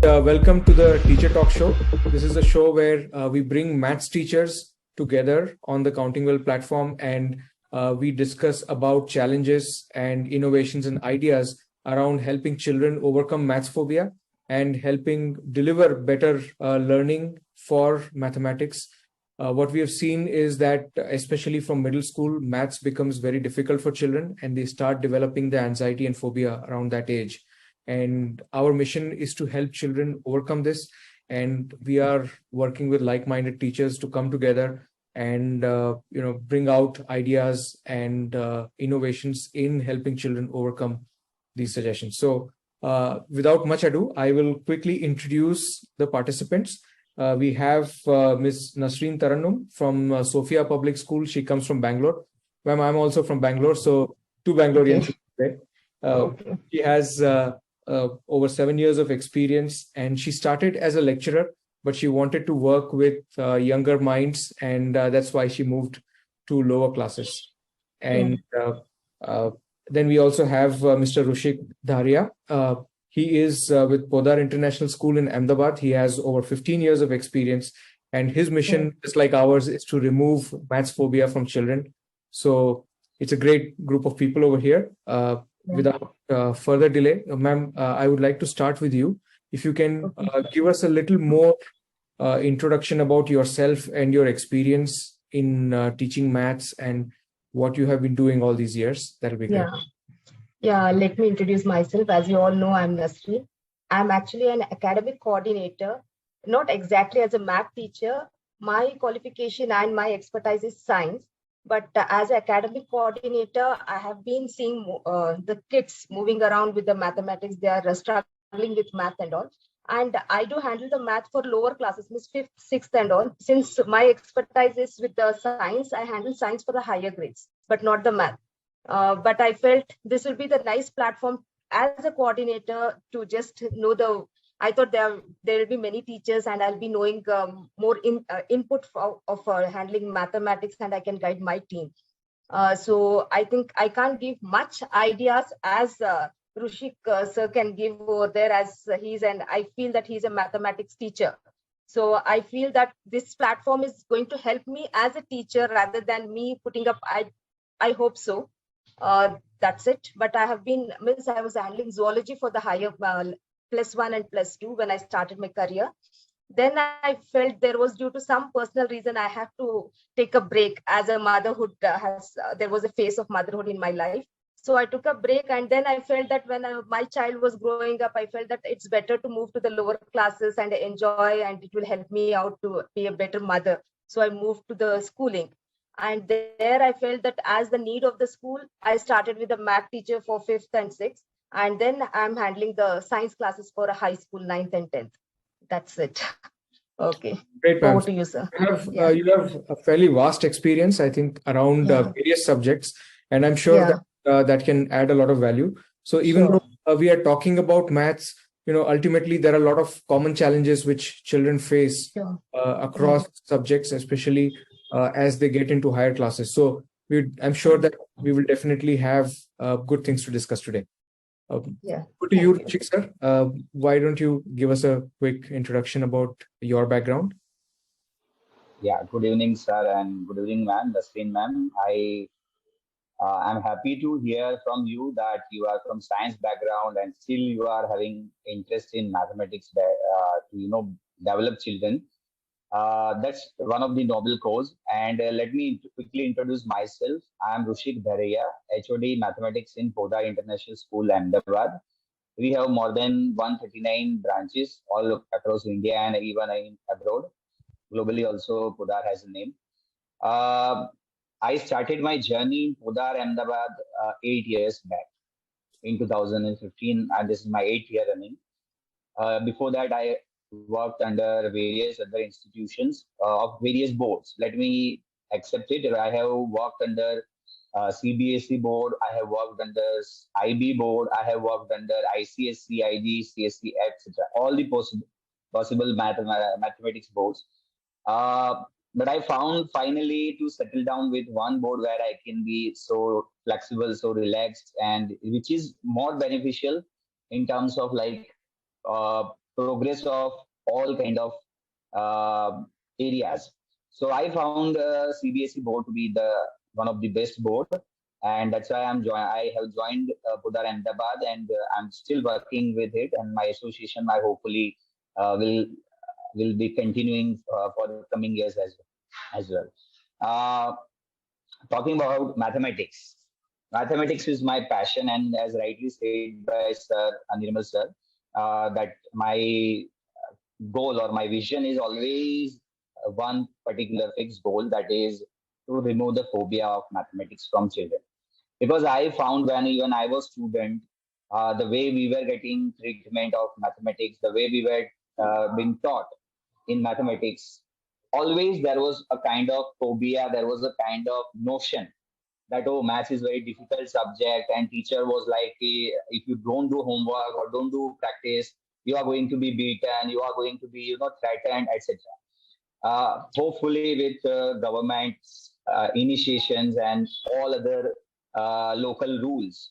welcome to the Teacher Talk show. This is a show where we bring maths teachers together on the Countingwell platform, and we discuss about challenges and innovations and ideas around helping children overcome maths phobia and helping deliver better learning for mathematics. What we have seen is that, especially from middle school, maths becomes very difficult for children, and they start developing the anxiety and phobia around that age. And our mission is to help children overcome this. And we are working with like-minded teachers to come together and bring out ideas and innovations in helping children overcome these suggestions. So without much ado, I will quickly introduce the participants. We have Ms. Nasreen Taranum from Sofia Public School. She comes from Bangalore. Ma'am, I'm also from Bangalore, so two Bangaloreans today. She has over 7 years of experience, and she started as a lecturer, but she wanted to work with younger minds, and that's why she moved to lower classes. And then we also have Mr. Rushik Dharaiya. He is with Podar International School in Ahmedabad. He has over 15 years of experience, and his mission, just like ours, is to remove maths phobia from children. So it's a great group of people over here. Without further delay, ma'am, I would like to start with you. If you can give us a little more introduction about yourself and your experience in teaching maths and what you have been doing all these years, that'll be great. Yeah, let me introduce myself. As you all know, I'm Nasreen. I'm actually an academic coordinator, not exactly as a math teacher. My qualification and my expertise is science. But as an academic coordinator, I have been seeing the kids moving around with the mathematics. They are struggling with math and all. And I do handle the math for lower classes, means 5th, 6th and all. Since my expertise is with the science, I handle science for the higher grades, but not the math. But I felt this will be the nice platform as a coordinator to just know I thought there will be many teachers, and I'll be knowing more input of handling mathematics, and I can guide my team. So I think I can't give much ideas as Rushik sir can give over there, as I feel that he's a mathematics teacher. So I feel that this platform is going to help me as a teacher rather than me putting up. I hope so. That's it. But I was handling zoology for the higher +1 and +2 when I started my career. Then I felt there was, due to some personal reason, I have to take a break as a motherhood there was a phase of motherhood in my life. So I took a break, and then I felt that when my child was growing up, I felt that it's better to move to the lower classes and enjoy, and it will help me out to be a better mother. So I moved to the schooling. And there I felt that as the need of the school, I started with a math teacher for 5th and 6th. And then I'm handling the science classes for a high school, 9th and 10th. That's it. Okay. Great, over to you, sir. You have a fairly vast experience, I think, around various subjects. And I'm sure that that can add a lot of value. So even though we are talking about maths, ultimately there are a lot of common challenges which children face across subjects, especially as they get into higher classes. So I'm sure that we will definitely have good things to discuss today. Good to you, Rushik sir. Why don't you give us a quick introduction about your background? Yeah, good evening, sir, and good evening, ma'am, Nasreen ma'am. I'm happy to hear from you that you are from science background and still you are having interest in mathematics to develop children. That's one of the noble cause. And let me quickly introduce myself. I am Rushik Dharaiya, HOD Mathematics in Podar International School, Ahmedabad. We have more than 139 branches all across India and even in abroad. Globally also, Podar has a name. I started my journey in Podar, Ahmedabad 8 years back in 2015, and this is my 8th year running. Before that, I worked under various other institutions of various boards. Let me accept it. I have worked under CBSE board. I have worked under IB board. I have worked under ICSC, IG, CSC, etc. All the possible mathematics boards. But I found finally to settle down with one board where I can be so flexible, so relaxed, and which is more beneficial in terms of progress of all kind of areas. So I found CBSE board to be the one of the best board, and that's why I have joined Podar Ahmedabad, and I'm still working with it. And my association, I hopefully will be continuing for the coming years as well. Talking about mathematics. Mathematics is my passion, and as rightly said by Sir Anirmal Sir, that my goal or my vision is always one particular fixed goal, that is to remove the phobia of mathematics from children. Because I found when even I was student, the way we were getting treatment of mathematics, the way we were being taught in mathematics, always there was a kind of phobia, there was a kind of notion that, oh, maths is very difficult subject, and teacher was like, if you don't do homework or don't do practice, you are going to be beaten, you are going to be threatened, etc. Hopefully with government's initiations and all other local rules,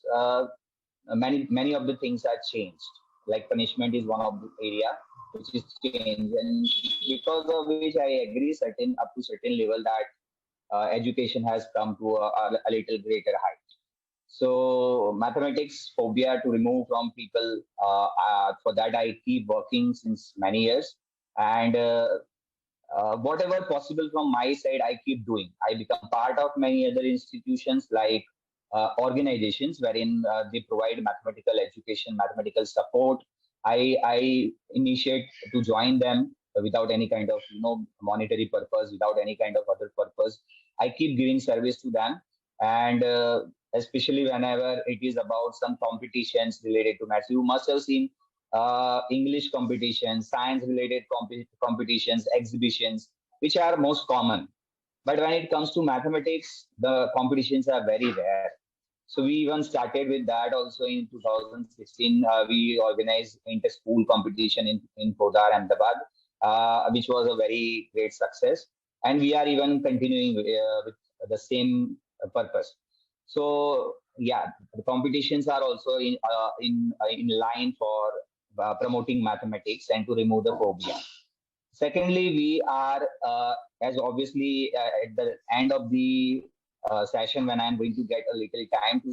many of the things are changed. Like punishment is one of the area which is changed, and because of which I agree up to certain level that education has come to a little greater height. So mathematics phobia to remove from people. For that, I keep working since many years, and whatever possible from my side, I keep doing. I become part of many other institutions like organizations wherein they provide mathematical education, mathematical support. I initiate to join them without any kind of monetary purpose, without any kind of other purpose. I keep giving service to them, and especially whenever it is about some competitions related to maths. You must have seen English competitions, science related competitions, exhibitions, which are most common. But when it comes to mathematics, the competitions are very rare. So we even started with that also in 2016. We organized inter-school competition in Podar, Ahmedabad, which was a very great success. And we are even continuing with the same purpose. So yeah, the competitions are also in line for promoting mathematics and to remove the phobia. Secondly, we are, as obviously at the end of the session, when I'm going to get a little time to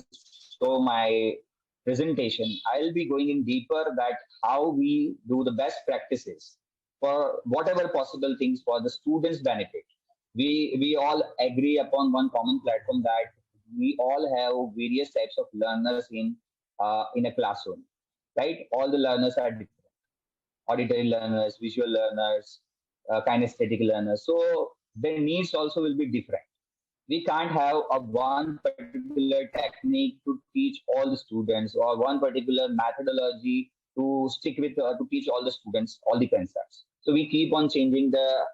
show my presentation, I'll be going in deeper that how we do the best practices for whatever possible things for the students' benefit. We all agree upon one common platform that we all have various types of learners in a classroom, right? All the learners are different. Auditory learners, visual learners, kinesthetic learners. So their needs also will be different. We can't have a one particular technique to teach all the students or one particular methodology to stick with to teach all the students all the concepts. So we keep on changing the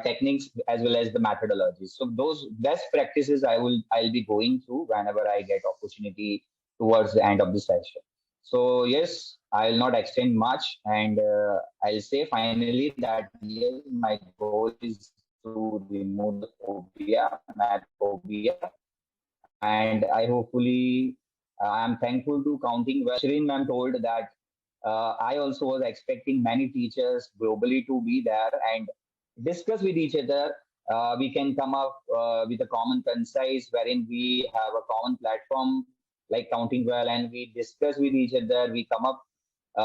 techniques as well as the methodologies. So those best practices I'll be going through whenever I get opportunity towards the end of the session. So yes, I'll not extend much, and I'll say finally that yes, my goal is to remove the phobia, math phobia, and I hopefully I'm thankful to Countingwell. Nasreen ma'am told that I also was expecting many teachers globally to be there and discuss with each other. We can come up with a common concise wherein we have a common platform like Countingwell, and we discuss with each other. We come up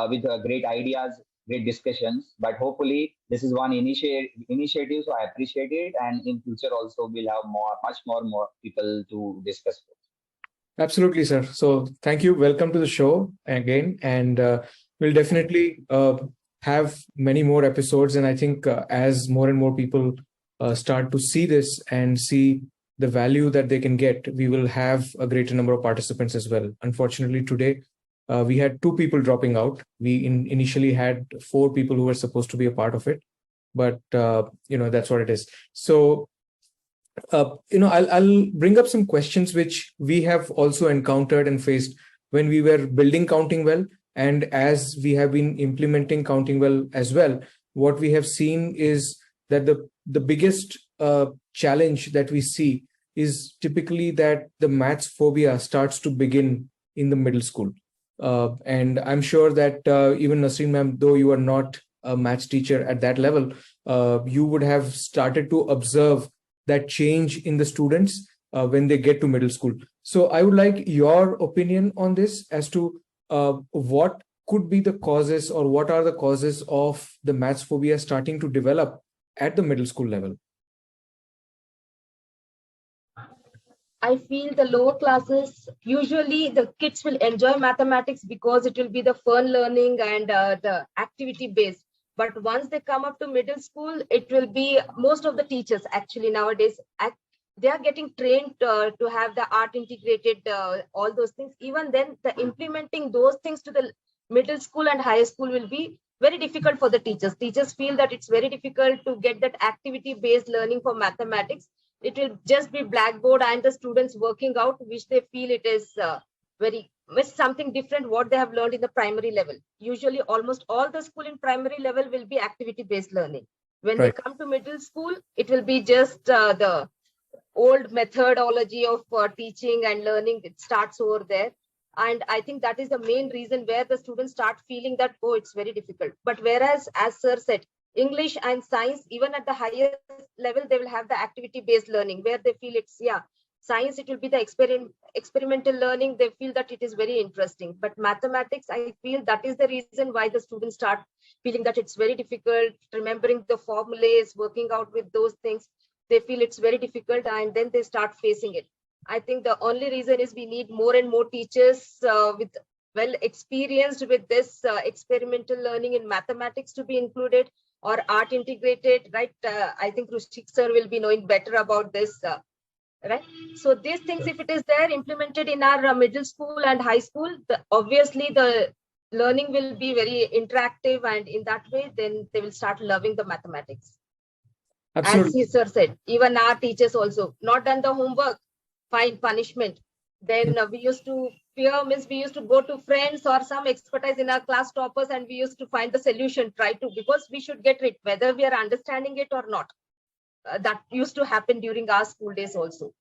with great ideas, great discussions. But hopefully, this is one initiative, so I appreciate it. And in future also, we'll have much more people to discuss with. Absolutely, sir. So thank you. Welcome to the show again. And we'll definitely have many more episodes. And I think as more and more people start to see this and see the value that they can get, we will have a greater number of participants as well. Unfortunately, today, we had 2 people dropping out. We initially had 4 people who were supposed to be a part of it. But, that's what it is. So, I'll bring up some questions which we have also encountered and faced when we were building Countingwell, and as we have been implementing Countingwell as well. What we have seen is that the biggest challenge that we see is typically that the maths phobia starts to begin in the middle school. And I'm sure that even Nasreen ma'am, though you are not a maths teacher at that level, you would have started to observe that change in the students when they get to middle school. So I would like your opinion on this as to what could be the causes, or what are the causes of the maths phobia starting to develop at the middle school level. I feel the lower classes, usually the kids will enjoy mathematics because it will be the fun learning and the activity based. But once they come up to middle school, it will be most of the teachers actually nowadays, they are getting trained to have the art integrated, all those things. Even then, the implementing those things to the middle school and higher school will be very difficult for the teachers. Teachers feel that it's very difficult to get that activity based learning for mathematics. It will just be blackboard and the students working out, which they feel it is very something different what they have learned in the primary level. Usually almost all the school in primary level will be activity based learning. When they come to middle school, it will be just the old methodology of teaching and learning. It starts over there. And I think that is the main reason where the students start feeling that, oh, it's very difficult. But whereas, as sir said, English and science, even at the highest level, they will have the activity-based learning where they feel it's, science, it will be the experimental learning. They feel that it is very interesting. But mathematics, I feel that is the reason why the students start feeling that it's very difficult, remembering the formulas, working out with those things. They feel it's very difficult, and then they start facing it. I think the only reason is we need more and more teachers with well experienced with this experimental learning in mathematics to be included, or art integrated, right? I think Rushik sir will be knowing better about this, right? So these things, if it is there implemented in our middle school and high school, obviously the learning will be very interactive, and in that way, then they will start loving the mathematics. Absolutely. As sir said, even our teachers also not done the homework, fine, punishment. Then we used to fear, means we used to go to friends or some expertise in our class toppers, and we used to find the solution, try to, because we should get it whether we are understanding it or not. That used to happen during our school days also.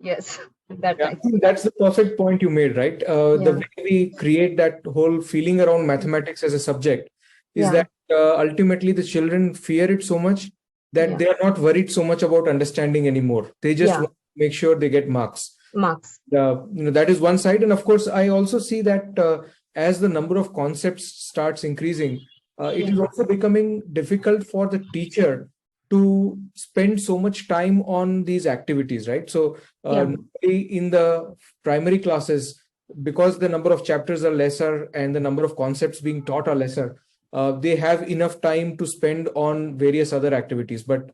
Yes, that I think that's the perfect point you made, right? The way we create that whole feeling around mathematics as a subject is that ultimately the children fear it so much that they are not worried so much about understanding anymore. They just want to make sure they get marks. That is one side. And of course, I also see that as the number of concepts starts increasing, it is also becoming difficult for the teacher to spend so much time on these activities, right? So in the primary classes, because the number of chapters are lesser and the number of concepts being taught are lesser, they have enough time to spend on various other activities. But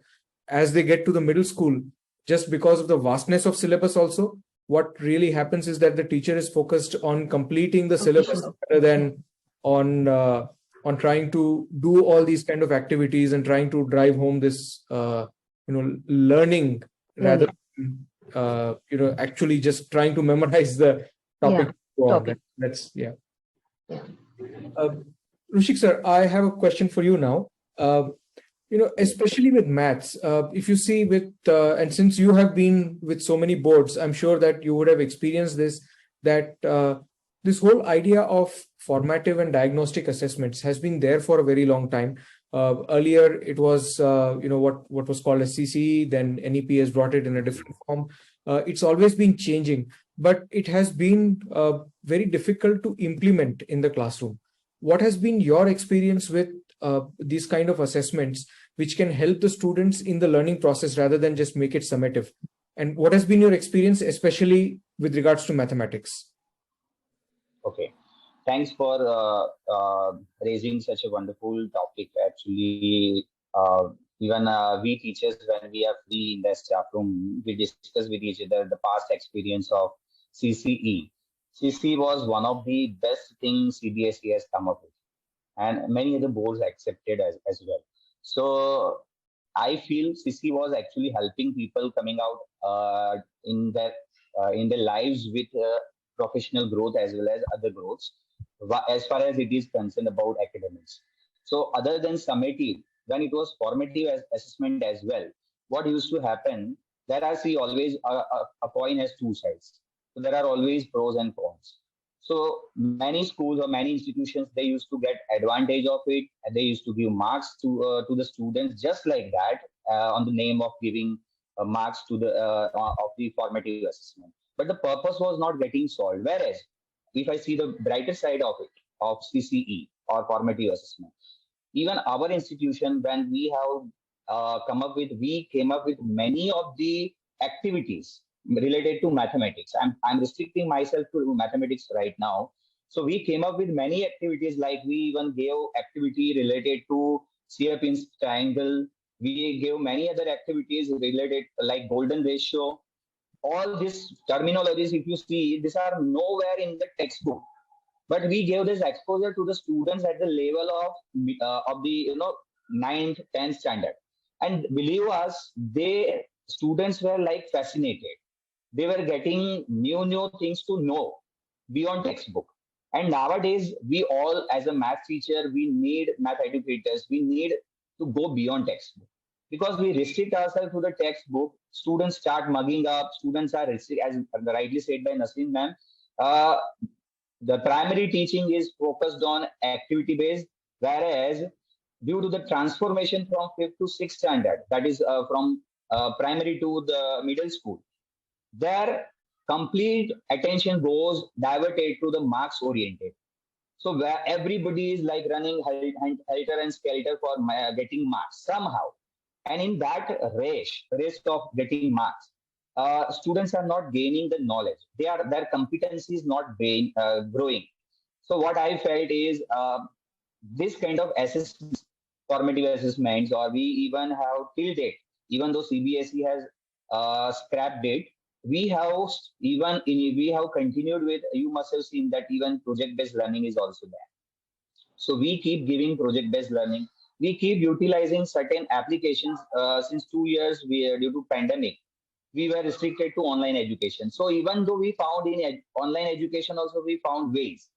as they get to the middle school, just because of the vastness of syllabus also, what really happens is that the teacher is focused on completing the syllabus rather than on trying to do all these kind of activities and trying to drive home this learning rather than actually just trying to memorize the topic. Rushik sir, I have a question for you now. Especially with maths, if you see and since you have been with so many boards, I'm sure that you would have experienced this, that this whole idea of formative and diagnostic assessments has been there for a very long time. Earlier, it was, what was called as CCE, then NEP has brought it in a different form. It's always been changing, but it has been very difficult to implement in the classroom. What has been your experience with these kind of assessments, which can help the students in the learning process rather than just make it summative? And what has been your experience, especially with regards to mathematics? Okay, thanks for raising such a wonderful topic. Actually, even we teachers, when we are free in the staff room, we discuss with each other the past experience of CCE. CCE was one of the best things CBSE has come up with, and many other boards accepted as well. So I feel CC was actually helping people coming out in their lives with professional growth as well as other growths, as far as it is concerned about academics. So other than summative, when it was formative assessment as well, what used to happen, there are always a coin has two sides. So there are always pros and cons. So many schools or many institutions, they used to get advantage of it, and they used to give marks to the students just like that, on the name of giving marks to the of the formative assessment. But the purpose was not getting solved. Whereas, if I see the brighter side of it, of CCE or formative assessment, even our institution, when we have we came up with many of the activities related to mathematics. I'm restricting myself to mathematics right now. So we came up with many activities, like we even gave activity related to Sierpin's triangle. We gave many other activities related like golden ratio. All these terminologies, if you see, these are nowhere in the textbook, but we gave this exposure to the students at the level of the ninth, 10th standard. And believe us, they students were like fascinated. They were getting new things to know beyond textbook. And nowadays, we all, as a math teacher, we need math educators. We need to go beyond textbook, because we restrict ourselves to the textbook. Students start mugging up. Students are as rightly said by Nasreen ma'am. Uh, the primary teaching is focused on activity based, whereas due to the transformation from fifth to sixth standard, that is from primary to the middle school, their complete attention goes diverted to the marks oriented. So where everybody is like running helter and skelter for getting marks somehow, and in that race of getting marks, students are not gaining the knowledge. Their competency is not growing. So what I felt is this kind of assessments, formative assessments, or we even have till date, even though CBSE has scrapped it, we have we have continued with. You must have seen that even project-based learning is also there. So we keep giving project-based learning. We keep utilizing certain applications. Since 2 years, due to pandemic, we were restricted to online education. So even though we found in online education also, we found ways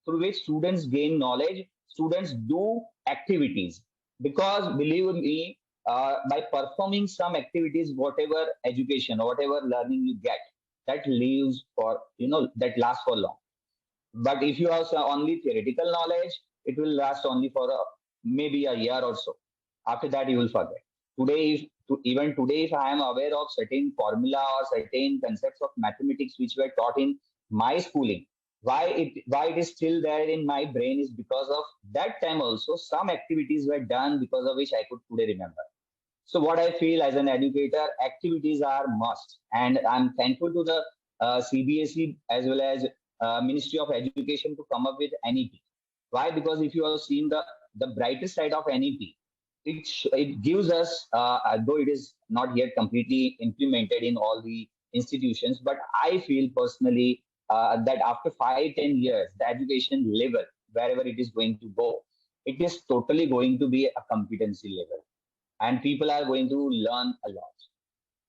through which students gain knowledge, students do activities. Because believe me, by performing some activities, whatever education or whatever learning you get, that lives for, that lasts for long. But if you have only theoretical knowledge, it will last only for maybe a year or so. After that, you will forget. Even today, if I am aware of certain formula or certain concepts of mathematics which were taught in my schooling, why it is still there in my brain is because of that time also some activities were done, because of which I could today remember. So what I feel as an educator, activities are must, and I'm thankful to the CBSE as well as Ministry of Education to come up with NEP. Why? Because if you have seen the brighter side of NEP, it gives us, though it is not yet completely implemented in all the institutions, but I feel personally that after 5-10 years, the education level, wherever it is going to go, it is totally going to be a competency level. And people are going to learn a lot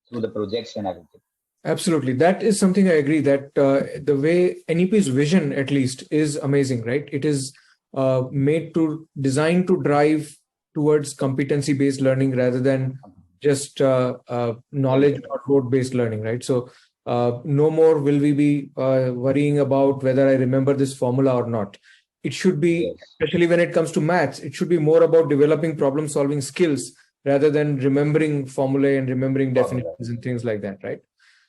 through the projects and everything. Absolutely. That is something I agree that the way NEP's vision, at least, is amazing, right? It is designed to drive towards competency-based learning rather than just knowledge or rote-based learning, right? So no more will we be worrying about whether I remember this formula or not. It should be, Yes. especially when it comes to maths, it should be more about developing problem-solving skills rather than remembering formulae and remembering definitions and things like that, right?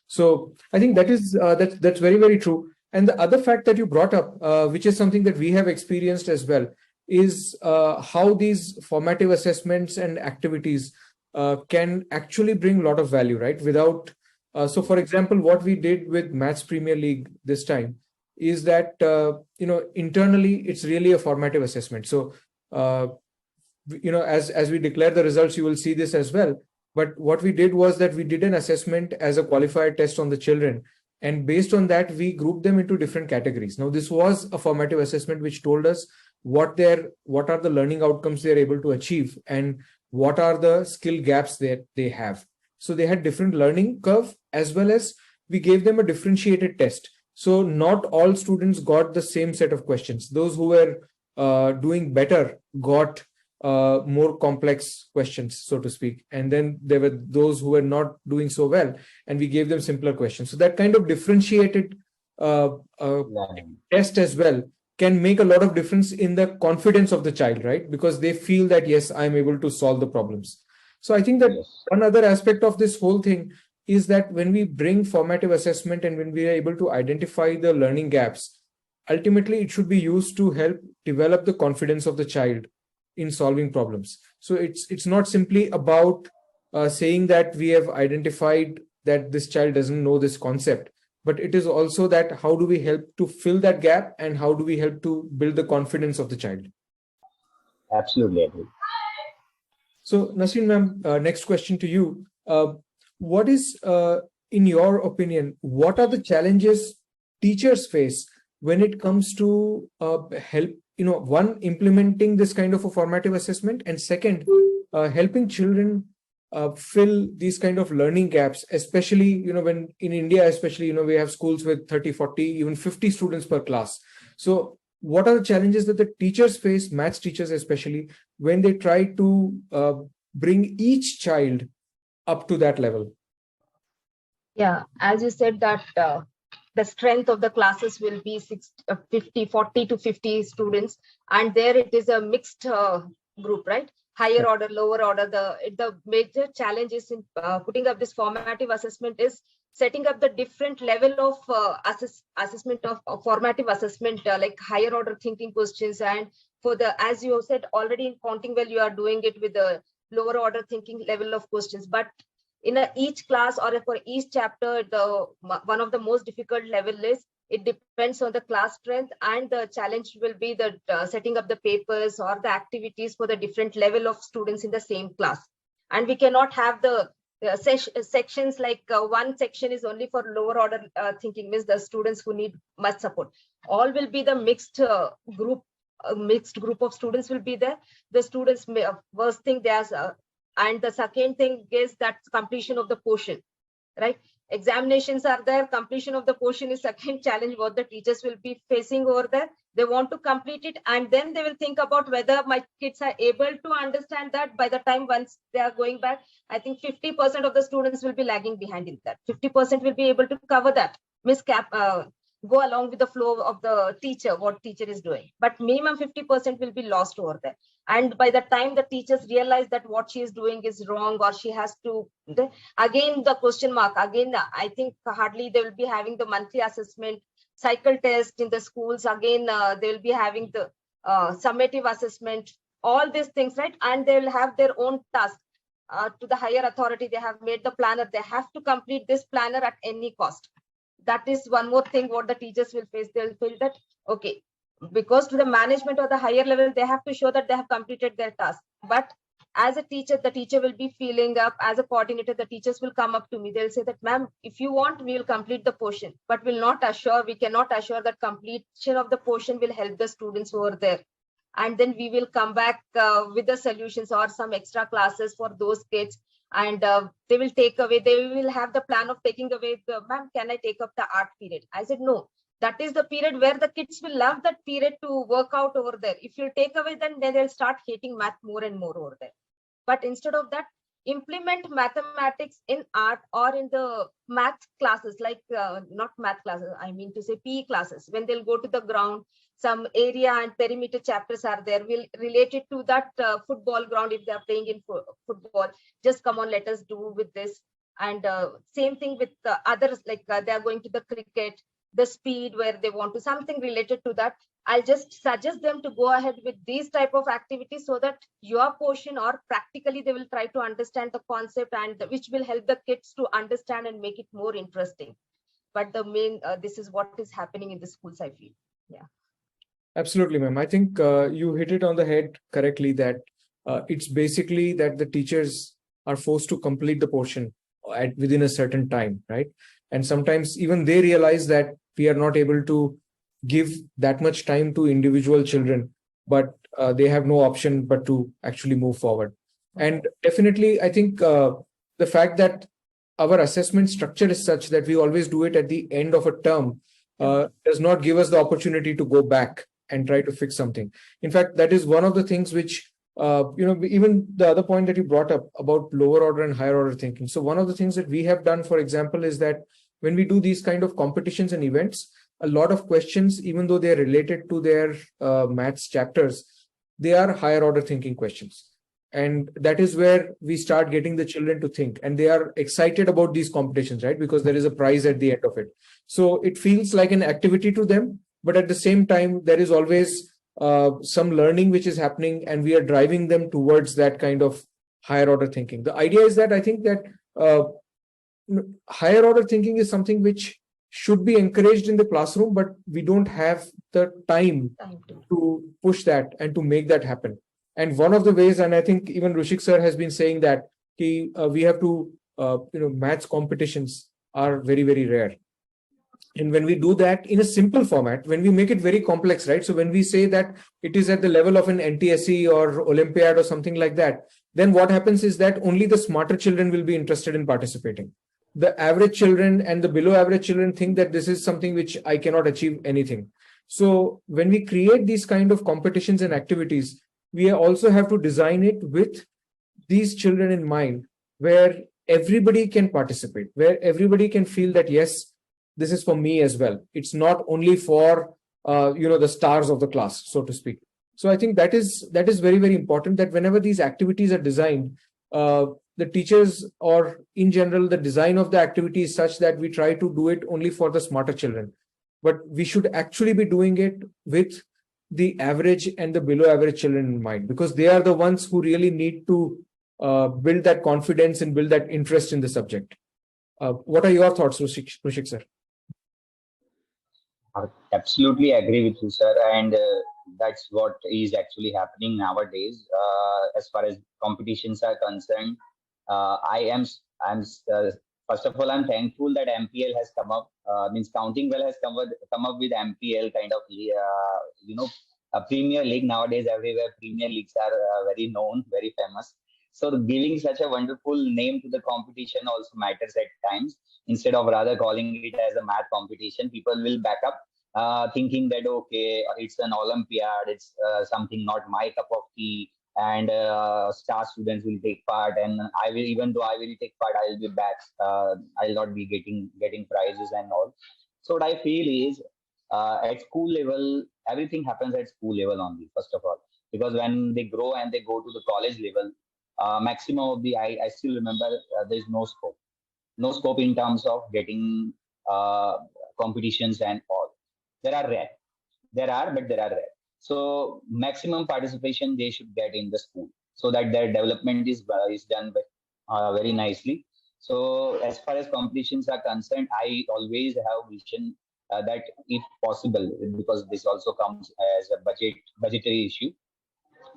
So I think that is that's very, very true. And the other fact that you brought up, which is something that we have experienced as well, is how these formative assessments and activities can actually bring a lot of value, right? Without, so for example, what we did with Maths Premier League this time is that, internally, it's really a formative assessment. So, as we declare the results, you will see this as well. But what we did was that we did an assessment as a qualifier test on the children. And based on that, we grouped them into different categories. Now, this was a formative assessment which told us what are the learning outcomes they're able to achieve and what are the skill gaps that they have. So they had different learning curve, as well as we gave them a differentiated test. So not all students got the same set of questions. Those who were doing better got more complex questions, so to speak. And then there were those who were not doing so well, and we gave them simpler questions. So that kind of differentiated Learning. test as well can make a lot of difference in the confidence of the child, right? Because they feel that, yes, I'm able to solve the problems. So I think that Yes. one other aspect of this whole thing is that when we bring formative assessment and when we are able to identify the learning gaps, ultimately it should be used to help develop the confidence of the child in solving problems. So it's not simply about saying that we have identified that this child doesn't know this concept, but it is also that how do we help to fill that gap and how do we help to build the confidence of the child. Absolutely agree. So Nasreen ma'am, next question to you. What is, in your opinion, what are the challenges teachers face when it comes to help, one, implementing this kind of a formative assessment, and second, helping children fill these kind of learning gaps, especially, when in India, especially, we have schools with 30, 40, even 50 students per class. So what are the challenges that the teachers face, maths teachers especially, when they try to bring each child up to that level? Yeah, as you said that the strength of the classes will be 40 to 50 students, and there it is a mixed group, right? Higher order, lower order. The major challenge is in putting up this formative assessment is setting up the different level of assessment of formative assessment, like higher order thinking questions, and for the, as you said already in Countingwell, you are doing it with the lower order thinking level of questions, but in each class or for each chapter, the one of the most difficult level is, it depends on the class strength, and the challenge will be the setting up the papers or the activities for the different level of students in the same class. And we cannot have the sections like one section is only for lower order thinking, means the students who need much support. All will be the mixed group. A mixed group of students will be there. The students may, first thing, there's and the second thing is that completion of the portion, right? Examinations are there, completion of the portion is second challenge what the teachers will be facing over there. They want to complete it, and then they will think about whether my kids are able to understand that. By the time once they are going back, I think 50% of the students will be lagging behind in that. 50% will be able to cover that, go along with the flow of the teacher, what teacher is doing, but minimum 50% will be lost over there. And by the time the teachers realize that what she is doing is wrong, or she has to, again the question mark, again I think hardly they will be having the monthly assessment cycle test in the schools, again they will be having the summative assessment, all these things, right? And they will have their own task to the higher authority. They have made the planner, they have to complete this planner at any cost. That is one more thing what the teachers will face. They'll feel that, okay, because to the management or the higher level, they have to show that they have completed their task. But as a teacher, the teacher will be feeling up. As a coordinator, the teachers will come up to me. They'll say that, ma'am, if you want, we will complete the portion, but we cannot assure that completion of the portion will help the students over there. And then we will come back with the solutions or some extra classes for those kids. And they will have the plan of taking away the, ma'am, can I take up the art period? I said, no, that is the period where the kids will love that period to work out over there. If you take away, then they'll start hating math more and more over there. But instead of that, implement mathematics in art or in the math classes, like not math classes, I mean to say PE classes. When they'll go to the ground, some area and perimeter chapters are there, will relate it to that football ground. If they are playing in football, just come on, let us do with this. And same thing with the others, like they are going to the cricket, the speed where they want to, something related to that. I'll just suggest them to go ahead with these type of activities, so that your portion or practically they will try to understand the concept, and which will help the kids to understand and make it more interesting. But the main, this is what is happening in the schools, I feel. Yeah. Absolutely, ma'am. I think you hit it on the head correctly, that it's basically that the teachers are forced to complete the portion within a certain time, right? And sometimes even they realize that we are not able to give that much time to individual children, but they have no option but to actually move forward. And definitely, I think the fact that our assessment structure is such that we always do it at the end of a term does not give us the opportunity to go back and try to fix something. In fact, that is one of the things which, even the other point that you brought up about lower order and higher order thinking. So one of the things that we have done, for example, is that when we do these kind of competitions and events, a lot of questions, even though they're related to their maths chapters, they are higher order thinking questions. And that is where we start getting the children to think, and they are excited about these competitions, right? Because there is a prize at the end of it. So it feels like an activity to them, but at the same time, there is always some learning which is happening, and we are driving them towards that kind of higher order thinking. The idea is that I think that higher order thinking is something which should be encouraged in the classroom, but we don't have the time to push that and to make that happen. And one of the ways, and I think even Rushik sir has been saying that we have to, maths competitions are very, very rare. And when we do that in a simple format, when we make it very complex, right? So when we say that it is at the level of an NTSE or Olympiad or something like that, then what happens is that only the smarter children will be interested in participating. The average children and the below average children think that this is something which I cannot achieve anything. So when we create these kind of competitions and activities, we also have to design it with these children in mind, where everybody can participate, where everybody can feel that, yes, this is for me as well. It's not only for, the stars of the class, so to speak. So I think that is very, very important, that whenever these activities are designed, the teachers, or in general, the design of the activity is such that we try to do it only for the smarter children. But we should actually be doing it with the average and the below average children in mind, because they are the ones who really need to build that confidence and build that interest in the subject. What are your thoughts, Rushik sir? I absolutely agree with you, sir. And that's what is actually happening nowadays. As far as competitions are concerned, first of all, I'm thankful that MPL has come up. Means Countingwell has come up with MPL kind of, a Premier League. Nowadays, everywhere Premier Leagues are very known, very famous. So giving such a wonderful name to the competition also matters at times. Instead of rather calling it as a math competition, people will back up thinking that, okay, it's an Olympiad, it's something not my cup of tea, and star students will take part, and I will, even though I will take part, I'll be back. I'll not be getting prizes and all. So what I feel is, at school level, everything happens at school level only, first of all, because when they grow and they go to the college level, maximum of I still remember there's no scope in terms of getting competitions and all. There are rare. But there are rare. So maximum participation they should get in the school, so that their development is done very nicely. So as far as competitions are concerned, I always have vision that if possible, because this also comes as a budgetary issue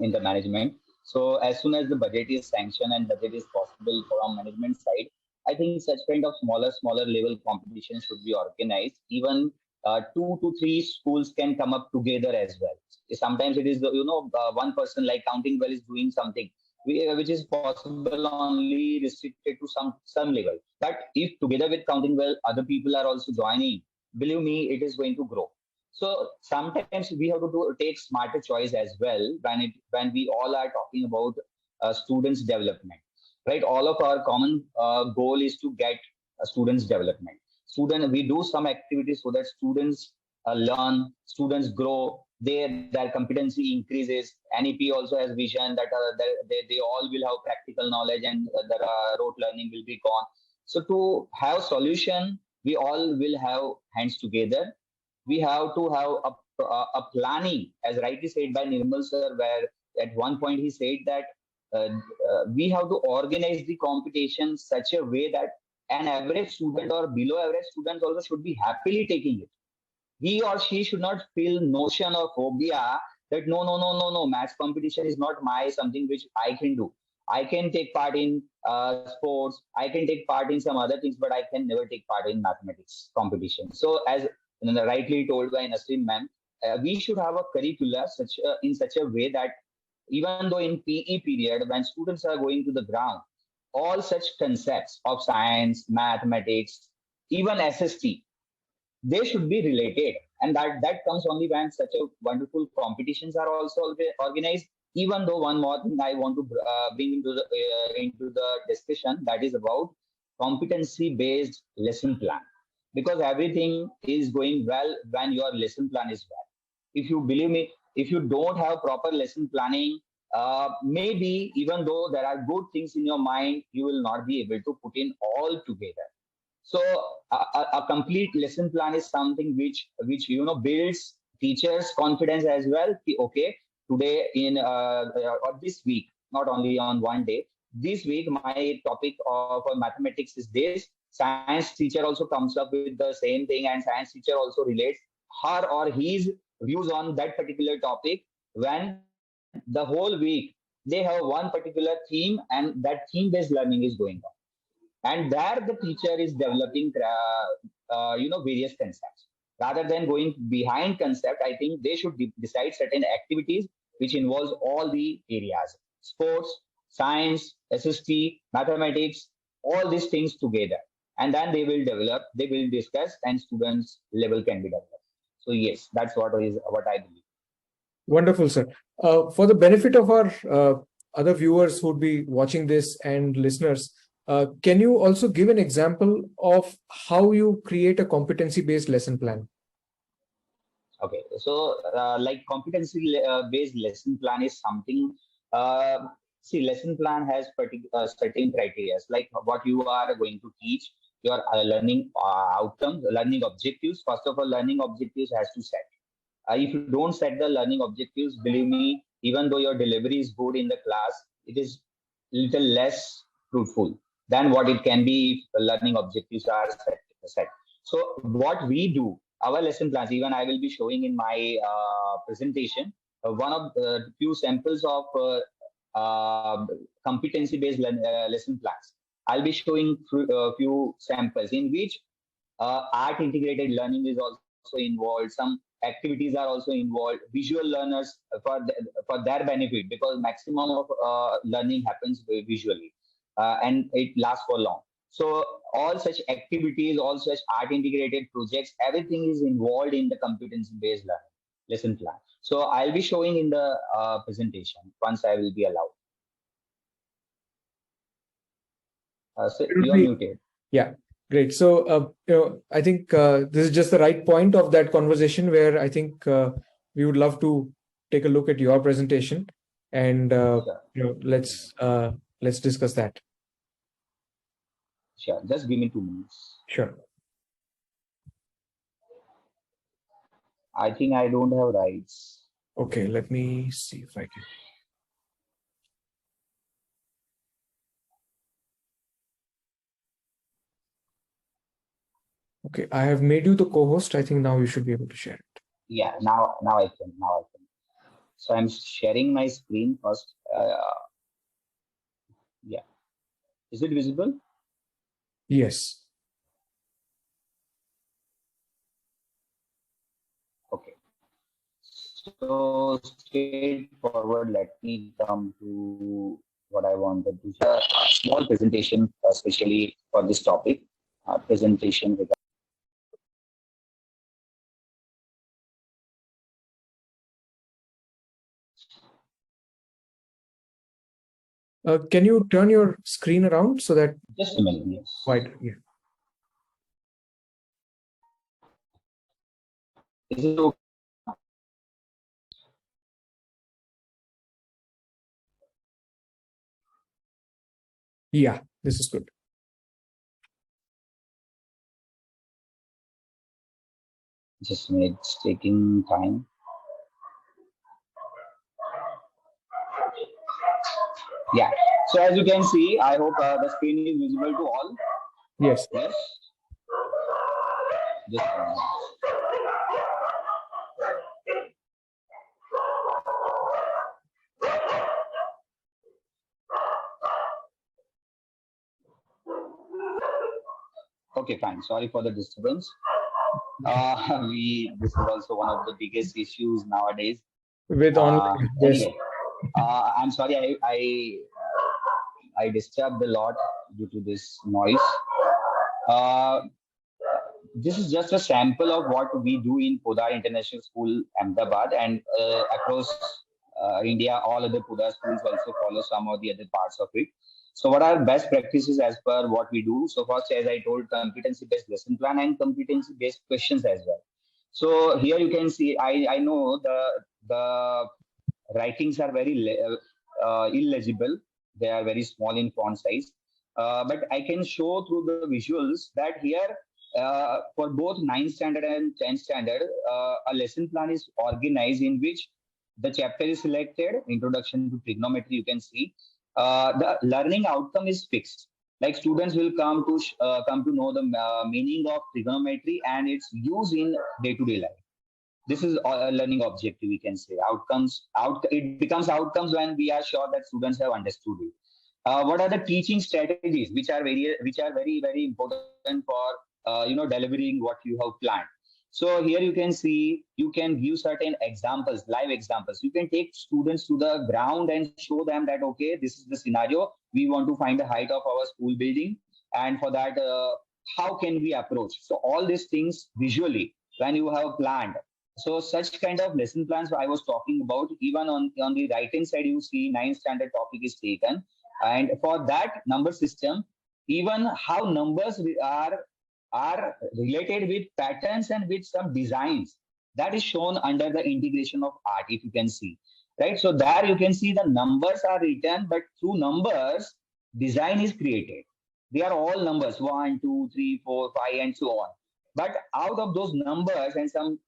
in the management. So as soon as the budget is sanctioned and budget is possible from management side, I think such kind of smaller level competitions should be organized. Even 2 to 3 schools can come up together as well. Sometimes it is one person like Countingwell is doing something which is possible only restricted to some level. But if together with Countingwell other people are also joining, believe me, it is going to grow. So sometimes we have to take smarter choice as well when we all are talking about students' development, right? All of our common goal is to get students' development. We do some activities so that students learn, students grow, their competency increases. NEP also has vision that they all will have practical knowledge, and the rote learning will be gone. So to have solution, we all will have hands together. We have to have a planning, as rightly said by Nirmal sir, where at one point he said that we have to organize the competition such a way that an average student or below average student also should be happily taking it. He or she should not feel notion or phobia that no, maths competition is not something which I can do. I can take part in sports, I can take part in some other things, but I can never take part in mathematics competition. So as rightly told by Nasreen ma'am, we should have a curricula in such a way that even though in PE period, when students are going to the ground, all such concepts of science, mathematics, even SST, they should be related. And that comes only when such a wonderful competitions are also organized. Even though one more thing I want to bring into the discussion, that is about competency-based lesson plan. because everything is going well when your lesson plan is well. If you believe me, if you don't have proper lesson planning, maybe even though there are good things in your mind, you will not be able to put in all together. So a complete lesson plan is something which builds teachers' confidence as well. Okay, today or this week, not only on one day. This week, my topic of mathematics is this. Science teacher also comes up with the same thing, and science teacher also relates her or his views on that particular topic. When the whole week they have one particular theme, and that theme-based learning is going on, and there the teacher is developing various concepts rather than going behind concept. I think they should decide certain activities which involves all the areas: sports, science, SST, mathematics, all these things together, and then they will discuss, and students level can be developed. So yes, that's what I believe. Wonderful, sir. For the benefit of our other viewers who would be watching this and listeners, can you also give an example of how you create a competency-based lesson plan? Okay, so like competency-based lesson plan is something. See, lesson plan has certain criteria, like what you are going to teach, your learning outcomes, learning objectives. First of all, learning objectives has to set. If you don't set the learning objectives, believe me, even though your delivery is good in the class, it is little less fruitful than what it can be if the learning objectives are set. So what we do, our lesson plans, even I will be showing in my presentation, one of the few samples of competency-based lesson plans. I'll be showing few samples in which art integrated learning is also involved. Some activities are also involved. Visual learners for their benefit, because maximum of learning happens visually, and it lasts for long. So all such activities, all such art integrated projects, everything is involved in the competency-based learning lesson plan. So I'll be showing in the presentation once I will be allowed. So you're muted. Yeah, great. So I think this is just the right point of that conversation where I think we would love to take a look at your presentation, and Sure. let's discuss that. Sure. Just give me 2 minutes. Sure. I think I don't have rights. Okay, let me see if I can. Okay, I have made you the co-host. I think now you should be able to share it. Yeah, now I can. So I'm sharing my screen first. Yeah. Is it visible? Yes. Okay. So straightforward, let me come to what I wanted to share. A small presentation, especially for this topic. Presentation with. Can you turn your screen around so that? Just a minute. Yes. Right. Yeah. Is it okay? Yeah, this is good. Just a minute. It's taking time. Yeah. So as you can see, I hope the screen is visible to all. Yes. Yes. Just a minute. Okay, fine. Sorry for the disturbance. This is also one of the biggest issues nowadays. With online. Yes. Anyway, I'm sorry. I disturbed a lot due to this noise. This is just a sample of what we do in Podar International School, Ahmedabad, and across India, all other Podar schools also follow some of the other parts of it. So what are best practices as per what we do? So first, as I told, competency-based lesson plan and competency-based questions as well. So here you can see, I know the writings are very illegible. They are very small in font size. But I can show through the visuals that here for both 9th standard and 10th standard, a lesson plan is organized in which the chapter is selected, introduction to trigonometry, you can see. The learning outcome is fixed. Like students will come to know the meaning of trigonometry and its use in day-to-day life. This is a learning objective, we can say. It becomes outcomes when we are sure that students have understood it. What are the teaching strategies which are very important for delivering what you have planned? So here you can see, you can give certain examples, live examples. You can take students to the ground and show them that, okay, this is the scenario. We want to find the height of our school building. And for that, how can we approach? So all these things visually, when you have planned. So such kind of lesson plans I was talking about, even on the right-hand side, you see 9th standard topic is taken. And for that number system, even how numbers are related with patterns and with some designs, that is shown under the integration of art, if you can see, right? So there you can see the numbers are written, but through numbers, design is created. They are all numbers, 1, 2, 3, 4, 5, and so on. But out of those numbers and some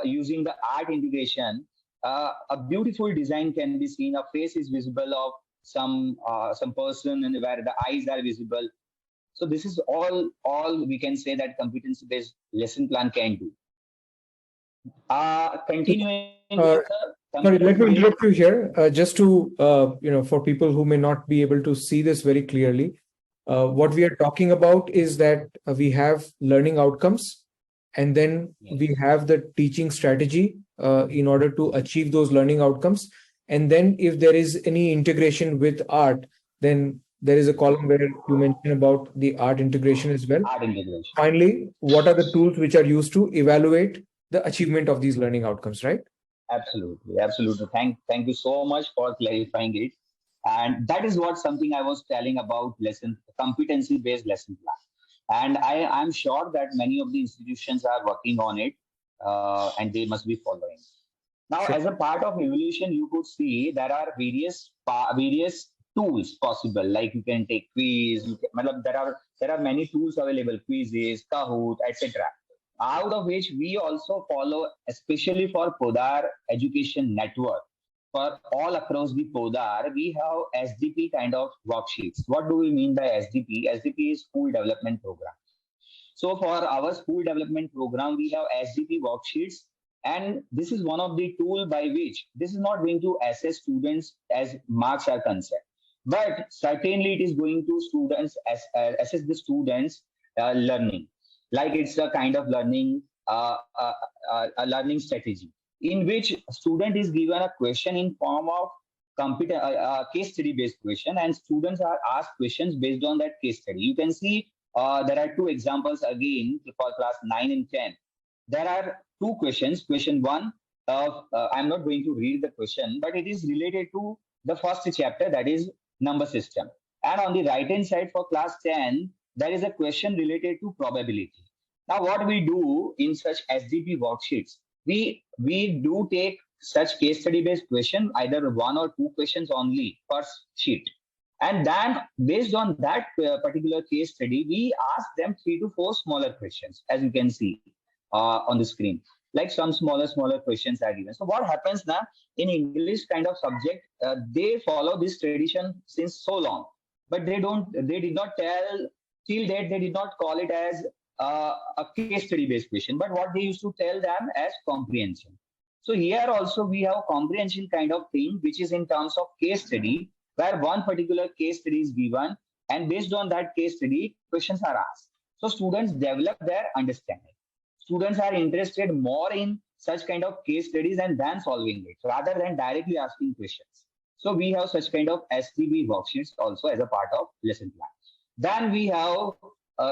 using the art integration, a beautiful design can be seen. A face is visible of some person, and where the eyes are visible. So this is all we can say that competency-based lesson plan can do. Continuing. Sorry, let me interrupt you here. Just to for people who may not be able to see this very clearly, what we are talking about is that we have learning outcomes, and then we have the teaching strategy in order to achieve those learning outcomes. And then if there is any integration with art, then there is a column where you mention about the art integration as well. Art integration. Finally, what are the tools which are used to evaluate the achievement of these learning outcomes, right? Absolutely, absolutely. Thank you so much for clarifying it. And that is what something I was telling about competency-based lesson plan. And I'm sure that many of the institutions are working on it, and they must be following. Now, as a part of evolution, you could see there are various tools possible. Like you can take quiz. There are many tools available: quizzes, Kahoot, etc. Out of which we also follow, especially for Podar Education Network. For all across the Podar, we have SDP kind of worksheets. What do we mean by SDP? SDP is School Development Program. So for our school development program, we have SDP worksheets. And this is one of the tools by which this is not going to assess students as marks are concerned, but certainly it is going to assess the students' learning. Like it's a kind of learning, a learning strategy in which student is given a question in form of case study based question, and students are asked questions based on that case study. You can see there are two examples again for class 9 and 10. There are two questions. Question 1, I'm not going to read the question, but it is related to the first chapter, that is number system. And on the right hand side for class 10, there is a question related to probability. Now, what we do in such SDP worksheets, we do take such case study based question, either 1 or 2 questions only per sheet. And then based on that particular case study, we ask them 3 to 4 smaller questions, as you can see on the screen. Like some smaller questions are given. So what happens now in English kind of subject, they follow this tradition since so long, but they did not tell till date, they did not call it as a case study based question, but what they used to tell them as comprehension. So here also we have comprehension kind of thing, which is in terms of case study, where one particular case study is given, and based on that case study, questions are asked. So students develop their understanding. Students are interested more in such kind of case studies and then solving it rather than directly asking questions. So we have such kind of STB worksheets also as a part of lesson plan. Then we have,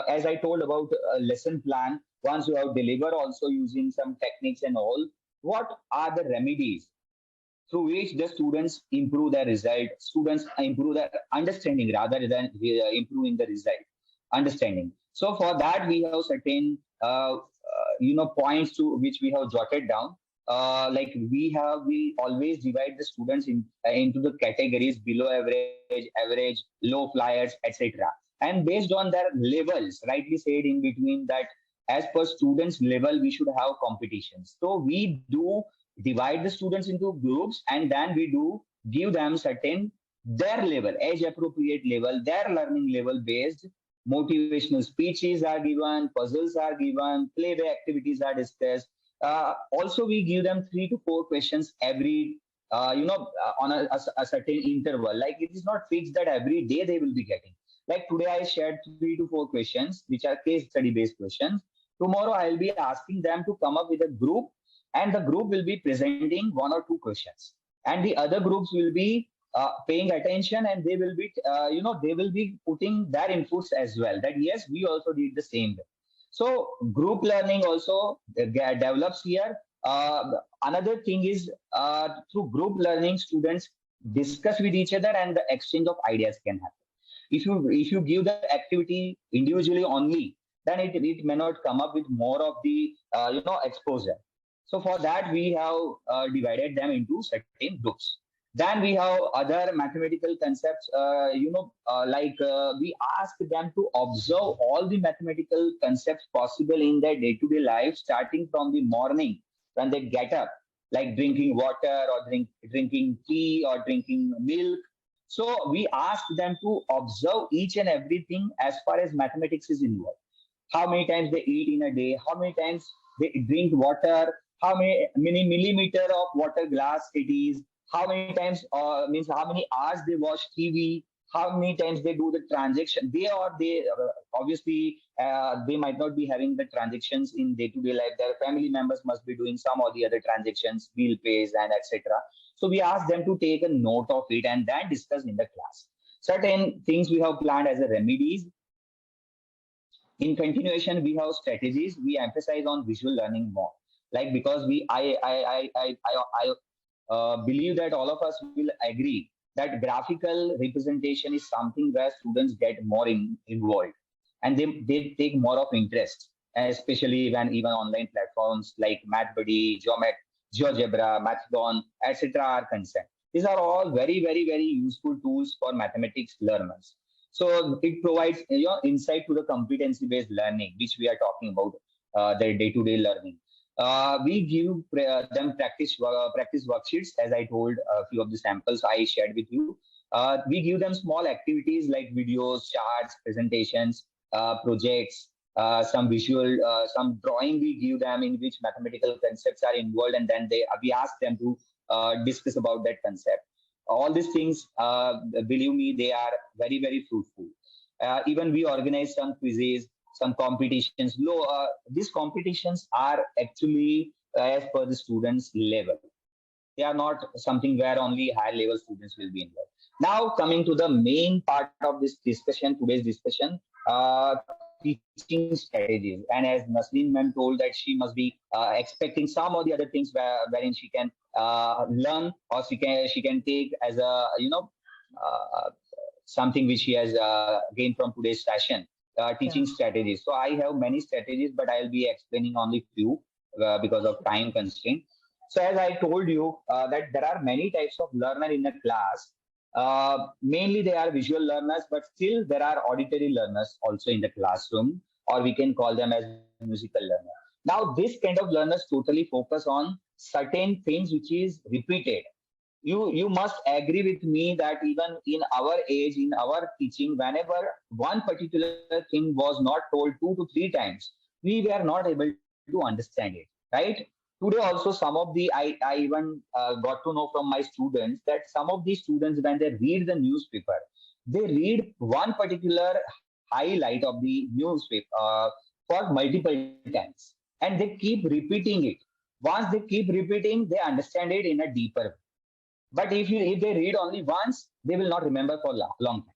as I told about a lesson plan, once you have delivered also using some techniques and all, what are the remedies? through which the students improve their result, students improve their understanding rather than improving the result understanding. So for that we have certain points to which we have jotted down. Like we always divide the students into the categories below average, average, low flyers, etc. And based on their levels, rightly said in between that as per students level we should have competitions. So we do divide the students into groups, and then we do give them certain their level, age appropriate level, their learning level based motivational speeches are given, puzzles are given, playday activities are discussed. Also, we give them 3 to 4 questions every, on a certain interval. Like it is not fixed that every day they will be getting. Like today, I shared 3 to 4 questions, which are case study based questions. Tomorrow, I'll be asking them to come up with a group, and the group will be presenting 1 or 2 questions, and the other groups will be paying attention, and they will be putting their inputs as well, that yes we also did the same way. So group learning also develops here. Another thing is through group learning students discuss with each other and the exchange of ideas can happen. If you give the activity individually only, then it may not come up with more of the exposure. So for that we have divided them into certain groups. Then we have other mathematical concepts, we ask them to observe all the mathematical concepts possible in their day-to-day life, starting from the morning when they get up, like drinking water or drinking tea or drinking milk. So we ask them to observe each and everything as far as mathematics is involved. How many times they eat in a day, how many times they drink water, how many millimeter of water glass it is, how many times means how many hours they watch TV, how many times they do the transaction. They obviously they might not be having the transactions in day-to-day life. Their family members must be doing some or the other transactions, bill pays and etc. So we ask them to take a note of it and then discuss in the class. Certain things we have planned as a remedies. In continuation, we have strategies. We emphasize on visual learning more, like because I believe that all of us will agree that graphical representation is something where students get more involved, and they take more of interest, especially when even online platforms like MathBuddy, GeoGebra, Mathgon, etc. are concerned. These are all very, very, very useful tools for mathematics learners. So it provides insight to the competency-based learning, which we are talking about, their day-to-day learning. We give them practice worksheets, as I told a few of the samples I shared with you. We give them small activities like videos, charts, presentations, projects, some visual, some drawing we give them in which mathematical concepts are involved, and then we ask them to discuss about that concept. All these things, believe me, they are very, very fruitful. Even we organize some quizzes, some competitions. These competitions are actually as per the students' level. They are not something where only higher level students will be involved. Now, coming to the main part of this discussion, today's discussion, teaching strategies. And as Nasreen ma'am told that she must be expecting some or the other things wherein she can learn, or she can take as a something which she has gained from today's session. Teaching strategies. So I have many strategies, but I'll be explaining only few because of time constraint. So as I told you that there are many types of learner in a class. Mainly they are visual learners, but still there are auditory learners also in the classroom, or we can call them as musical learners. Now this kind of learners totally focus on certain things which is repeated. You must agree with me that even in our age, in our teaching, whenever one particular thing was not told 2 to 3 times, we were not able to understand it, right? Today also, some of the I even got to know from my students that some of these students, when they read the newspaper, they read one particular highlight of the newspaper for multiple times, and they keep repeating it. Once they keep repeating, they understand it in a deeper way. But if they read only once, they will not remember for a long time.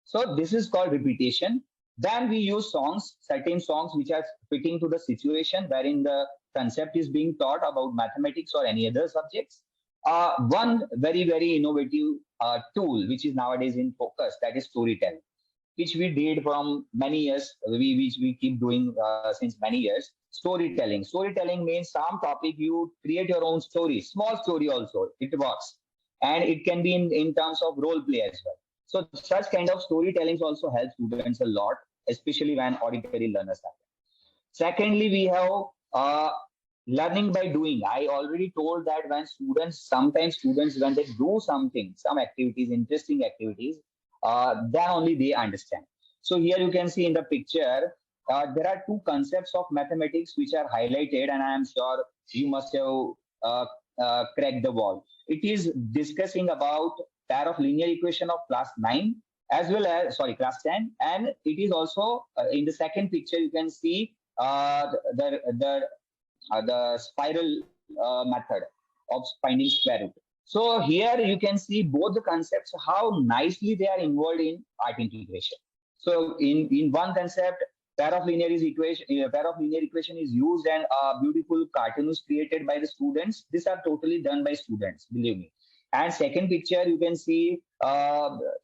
So this is called repetition. Then we use songs, certain songs which are fitting to the situation wherein the concept is being taught about mathematics or any other subjects. One very innovative tool which is nowadays in focus, that is storytelling, which we did from many years, which we keep doing since many years. Storytelling means some topic you create your own story, small story also, it works. And it can be in terms of role play as well. So such kind of storytelling also helps students a lot, especially when auditory learners are there. Secondly, we have learning by doing. I already told that when sometimes students, when they do something, some activities, interesting activities, then only they understand. So here you can see in the picture, there are two concepts of mathematics which are highlighted, and I am sure you must have cracked the wall. It is discussing about pair of linear equation of class 9 as well as, class 10. And it is also in the second picture, you can see the spiral method of finding square root. So here you can see both the concepts, how nicely they are involved in art integration. So in one concept, pair of linear equation is used, and beautiful cartoon is created by the students. These are totally done by students, believe me. And second picture, you can see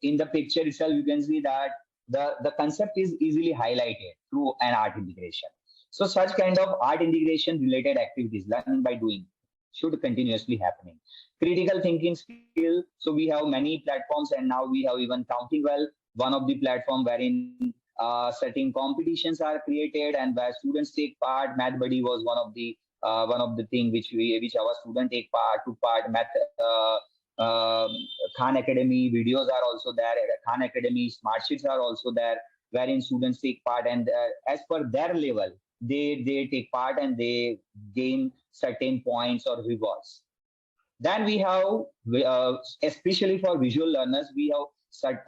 in the picture itself, you can see that the concept is easily highlighted through an art integration. So such kind of art integration related activities, learning by doing, should continuously happening. Critical thinking skill. So we have many platforms, and now we have even Countingwell, one of the platform wherein certain competitions are created and where students take part. Math Buddy was one of the thing which our student took part. Math Khan Academy videos are also there. Khan Academy smart sheets are also there, wherein students take part, and as per their level, they take part and they gain certain points or rewards. Then we have, especially for visual learners, we have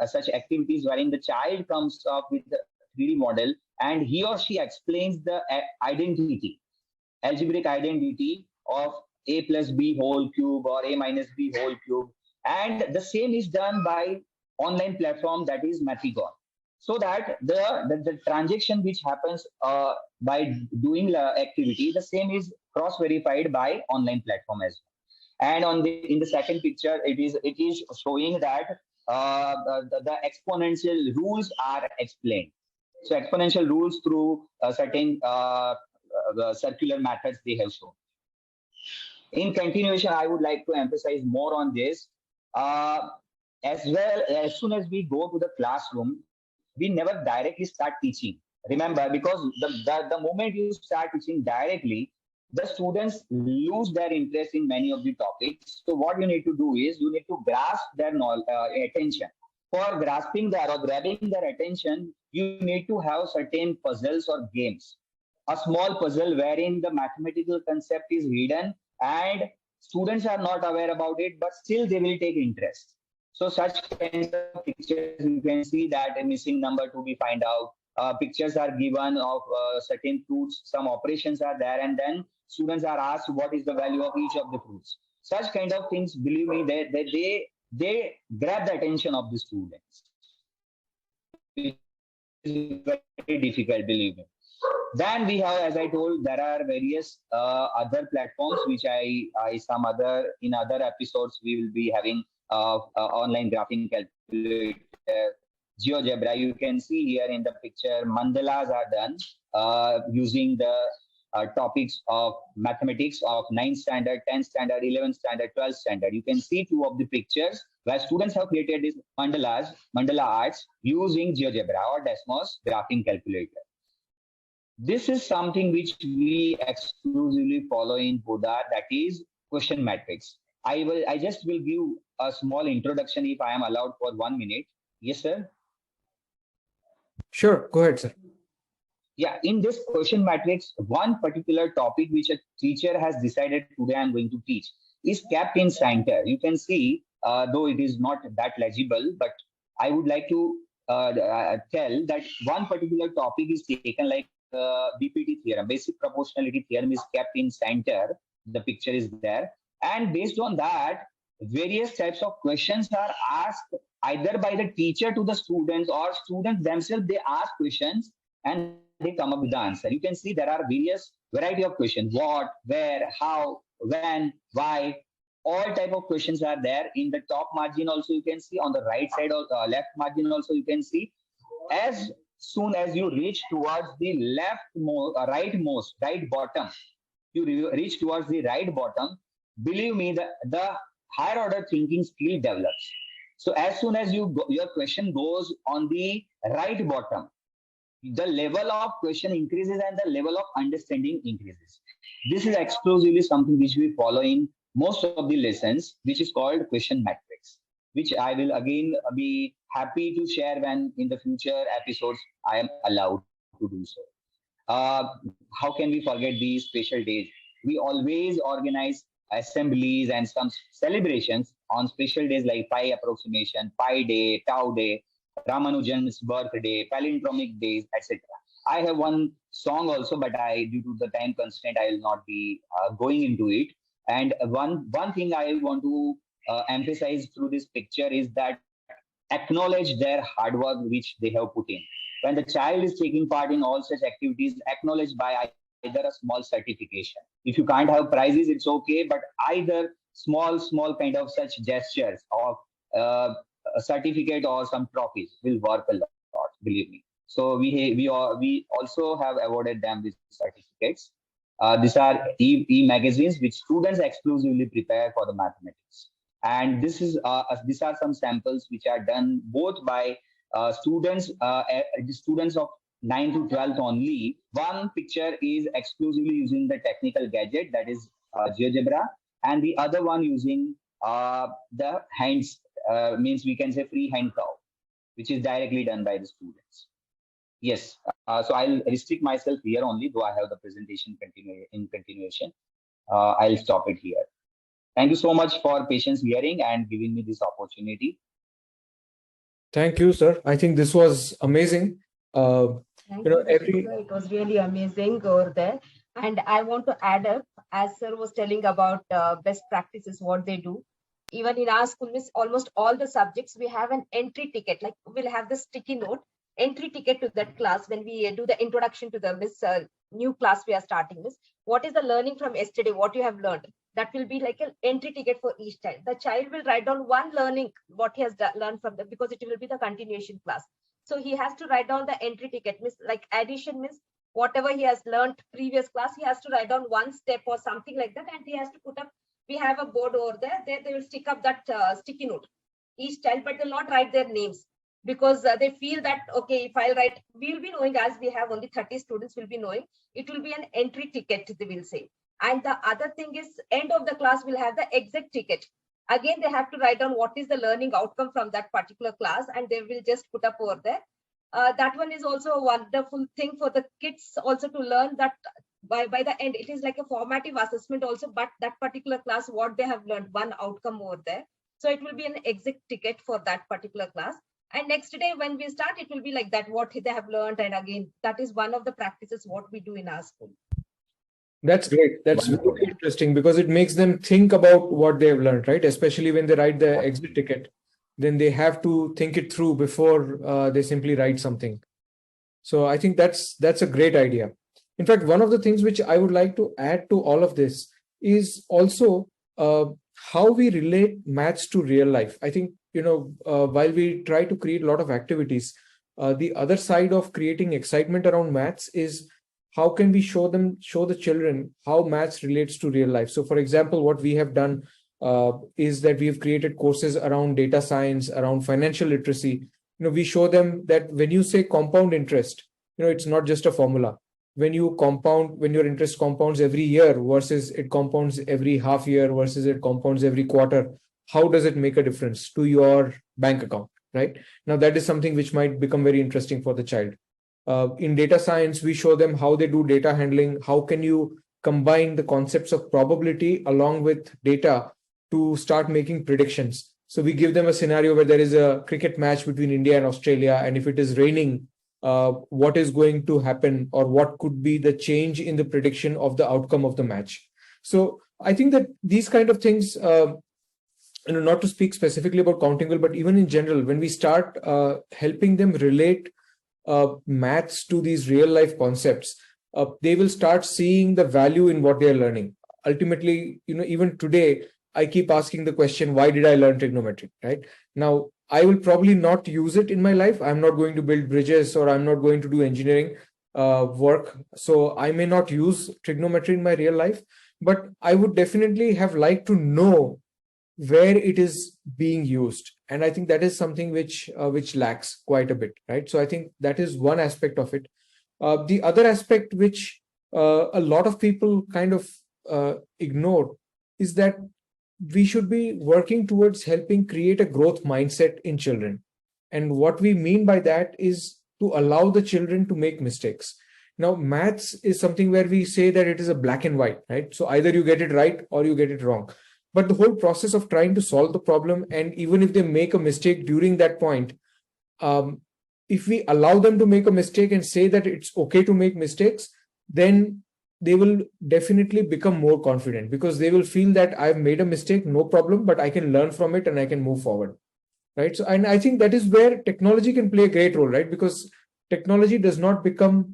such activities wherein the child comes up with the 3D model and he or she explains the algebraic identity of a plus b whole cube or a minus b whole cube. And the same is done by online platform, that is Mathicon. So that the transaction which happens by doing activity, the same is cross-verified by online platform as well. And in the second picture, it is showing that the exponential rules are explained. So exponential rules through certain circular methods they have shown. In continuation, I would like to emphasize more on this. As soon as we go to the classroom, we never directly start teaching. Remember, because the moment you start teaching directly, the students lose their interest in many of the topics. So what you need to do is you need to grasp their attention. For grasping or grabbing their attention, you need to have certain puzzles or games. A small puzzle wherein the mathematical concept is hidden and students are not aware about it, but still they will take interest. So such kinds of pictures, you can see that a missing number to be find out. Pictures are given of certain fruits, some operations are there, and then students are asked what is the value of each of the fruits. Such kind of things, believe me, they grab the attention of the students. It is very difficult, believe me. Then we have, as I told, there are various other platforms which in other episodes we will be having online graphing calculator, GeoGebra. You can see here in the picture, mandalas are done using the topics of mathematics of 9th standard, 10th standard, 11th standard, 12th standard. You can see two of the pictures where students have created these mandala arts using GeoGebra or Desmos graphing calculator. This is something which we exclusively follow in Podar, that is question matrix. I just will give a small introduction if I am allowed for 1 minute. Yes, sir? Sure, go ahead, sir. Yeah, in this question matrix, one particular topic which a teacher has decided today I'm going to teach is kept in center. You can see, though it is not that legible, but I would like to tell that one particular topic is taken like BPT theorem, basic proportionality theorem is kept in center. The picture is there. And based on that, various types of questions are asked either by the teacher to the students or students themselves. They ask questions and they come up with the answer. You can see there are various variety of questions: what, where, how, when, why. all type of questions are there. In the top margin also you can see, on the right side or left margin also you can see. As soon as you reach towards the right bottom, you reach towards the right bottom, believe me, the higher order thinking skill develops. So as soon as your question goes on the right bottom, the level of question increases and the level of understanding increases. This is exclusively something which we follow in most of the lessons, which is called question matrix, which I will again be happy to share when in the future episodes I am allowed to do so. How can we forget these special days? We always organize assemblies and some celebrations on special days like Pi approximation, Pi Day, Tau Day, Ramanujan's birthday, palindromic days, etc. I have one song also, but due to the time constraint, I will not be going into it. And one thing I want to emphasize through this picture is that acknowledge their hard work which they have put in. When the child is taking part in all such activities, acknowledge by either a small certification. If you can't have prizes, it's okay, but either small kind of such gestures of a certificate or some trophies will work a lot, believe me. So we also have awarded them with certificates. These are e-magazines which students exclusively prepare for the mathematics. And these are some samples which are done both by students of 9 to 12 only. One picture is exclusively using the technical gadget, that is GeoGebra, and the other one using the hands, means we can say freehand curve, which is directly done by the students. Yes, so I'll restrict myself here only, though I have the presentation in continuation. I'll stop it here. Thank you so much for patience hearing and giving me this opportunity. Thank you, sir. I think this was amazing. It was really amazing over there. And I want to add up, as sir was telling about best practices, what they do. Even in our school, almost all the subjects, we have an entry ticket. Like we'll have the sticky note, entry ticket to that class when we do the introduction to the new class we are starting. What is the learning from yesterday, what you have learned? That will be like an entry ticket for each child. The child will write down one learning, what he has learned from them, because it will be the continuation class. So he has to write down the entry ticket, like addition means whatever he has learned previous class, he has to write down one step or something like that. And he has to put up, we have a board over there, they will stick up that sticky note, each child, but they'll not write their names because they feel that, okay, if I write, we'll be knowing, as we have only 30 students, will be knowing, it will be an entry ticket, they will say. And the other thing is, end of the class will have the exit ticket. Again, they have to write down what is the learning outcome from that particular class, and they will just put up over there. That one is also a wonderful thing for the kids also to learn that by the end, it is like a formative assessment also, but that particular class, what they have learned, one outcome over there. So it will be an exit ticket for that particular class. And next day when we start, it will be like that, what they have learned. And again, that is one of the practices what we do in our school. That's great. That's really interesting because it makes them think about what they've learned, right? Especially when they write the exit ticket, then they have to think it through before they simply write something. So I think that's a great idea. In fact, one of the things which I would like to add to all of this is also how we relate maths to real life. I think, while we try to create a lot of activities, the other side of creating excitement around maths is how can we show the children how maths relates to real life. So for example, what we have done is that we have created courses around data science, around financial literacy. We show them that when you say compound interest, it's not just a formula. When your interest compounds every year versus it compounds every half year versus it compounds every quarter, how does it make a difference to your bank account, right? Now, that is something which might become very interesting for the child. In data science, we show them how they do data handling. How can you combine the concepts of probability along with data to start making predictions? So we give them a scenario where there is a cricket match between India and Australia, and if it is raining, what is going to happen, or what could be the change in the prediction of the outcome of the match. So I think that these kind of things, not to speak specifically about Countingwell, but even in general, when we start helping them relate maths to these real life concepts, they will start seeing the value in what they are learning. Ultimately, even today, I keep asking the question, why did I learn trigonometry, right? Now, I will probably not use it in my life. I'm not going to build bridges, or I'm not going to do engineering work. So I may not use trigonometry in my real life, but I would definitely have liked to know where it is being used. And I think that is something which lacks quite a bit, right? So I think that is one aspect of it. The other aspect which a lot of people kind of ignore is that we should be working towards helping create a growth mindset in children. And what we mean by that is to allow the children to make mistakes. Now, maths is something where we say that it is a black and white, right? So either you get it right or you get it wrong. But the whole process of trying to solve the problem, and even if they make a mistake during that point, if we allow them to make a mistake and say that it's okay to make mistakes, then they will definitely become more confident, because they will feel that I've made a mistake, no problem, but I can learn from it and I can move forward, right? So, and I think that is where technology can play a great role, right? Because technology does not become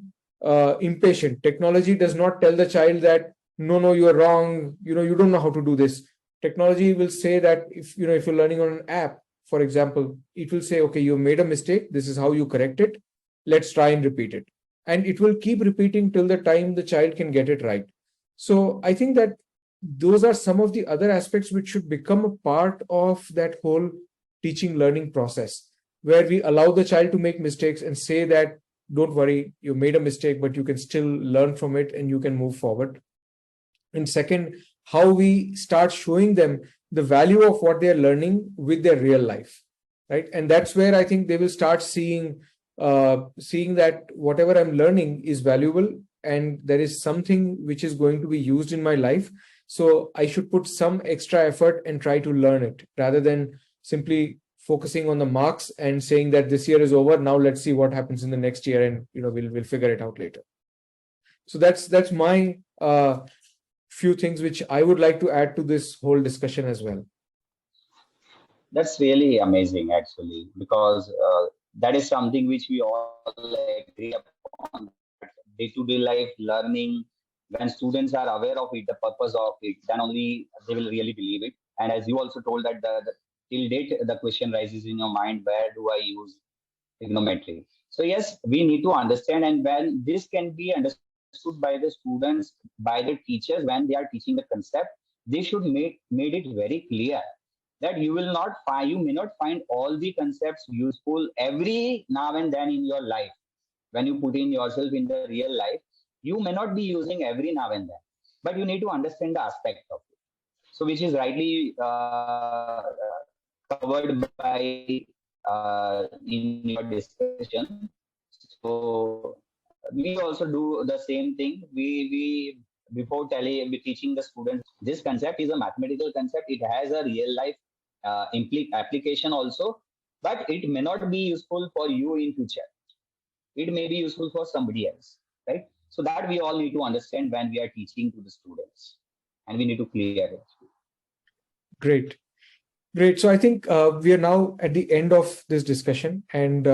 impatient. Technology does not tell the child that, no, you are wrong, you don't know how to do this. Technology will say that if you're learning on an app, for example, it will say, okay, you made a mistake, this is how you correct it, let's try and repeat it. And it will keep repeating till the time the child can get it right. So I think that those are some of the other aspects which should become a part of that whole teaching learning process, where we allow the child to make mistakes and say that, don't worry, you made a mistake, but you can still learn from it and you can move forward. And second, how we start showing them the value of what they're learning with their real life, right? And that's where I think they will start seeing that whatever I'm learning is valuable, and there is something which is going to be used in my life. So I should put some extra effort and try to learn it, rather than simply focusing on the marks and saying that this year is over, now let's see what happens in the next year, and we'll figure it out later. So that's my few things which I would like to add to this whole discussion as well. That's really amazing, actually, because that is something which we all agree upon. Day-to-day life learning, when students are aware of it, the purpose of it, then only they will really believe it. And as you also told that till date, the question rises in your mind, where do I use trigonometry? So yes, we need to understand, and when this can be understood by the students, by the teachers, when they are teaching the concept, they should made it very clear that you may not find all the concepts useful every now and then in your life. When you put in yourself in the real life, you may not be using every now and then, but you need to understand the aspect of it. So which is rightly covered by in your discussion. So we also do the same thing. We before teaching the students, this concept is a mathematical concept. It has a real life application also, but it may not be useful for you in future. It may be useful for somebody else, right? So that we all need to understand when we are teaching to the students, and we need to clear it. Great. So I think we are now at the end of this discussion, and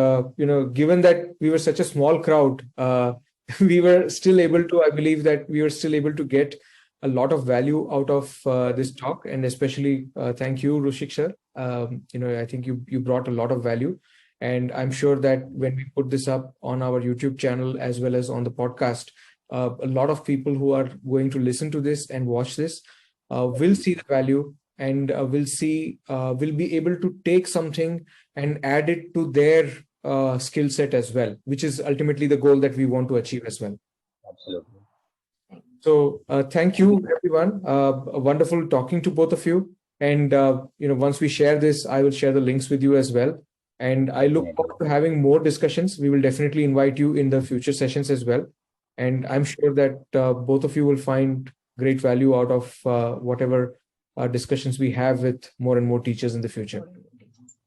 given that we were such a small crowd, we were still able to. I believe that we were still able to get a lot of value out of this talk, and especially thank you, Rushik sir. I think you brought a lot of value, and I'm sure that when we put this up on our YouTube channel as well as on the podcast, a lot of people who are going to listen to this and watch this will see the value, and will be able to take something and add it to their skill set as well, which is ultimately the goal that we want to achieve as well. Absolutely. So thank you, everyone. Wonderful talking to both of you. And once we share this, I will share the links with you as well. And I look forward to having more discussions. We will definitely invite you in the future sessions as well. And I'm sure that both of you will find great value out of whatever discussions we have with more and more teachers in the future.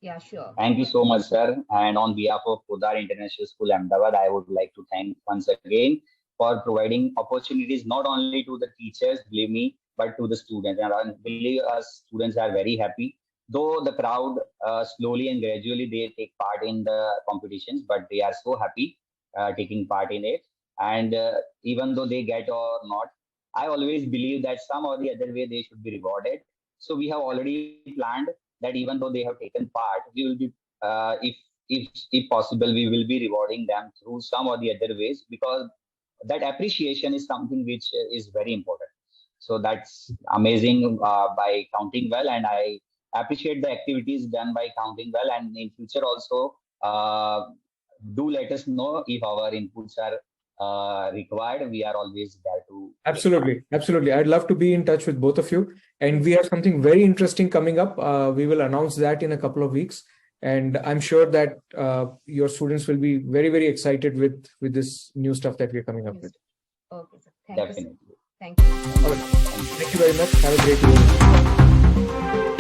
Yeah, sure. Thank you so much, sir. And on behalf of Podar International School, Ahmedabad, I would like to thank once again for providing opportunities not only to the teachers, believe me, but to the students. And I believe us students are very happy. Though the crowd slowly and gradually they take part in the competitions, but they are so happy taking part in it. And even though they get or not, I always believe that some or the other way they should be rewarded. So we have already planned that even though they have taken part, we will be, if possible, we will be rewarding them through some or the other ways, because that appreciation is something which is very important. So that's amazing by Countingwell, and I appreciate the activities done by Countingwell. And in future also, do let us know if our inputs are required. We are always there to. Absolutely. I'd love to be in touch with both of you. And we have something very interesting coming up. We will announce that in a couple of weeks. And I'm sure that your students will be very, very excited with this new stuff that we're coming up with. Okay, sir. Definitely. Thank you. All right. Thank you very much. Have a great evening.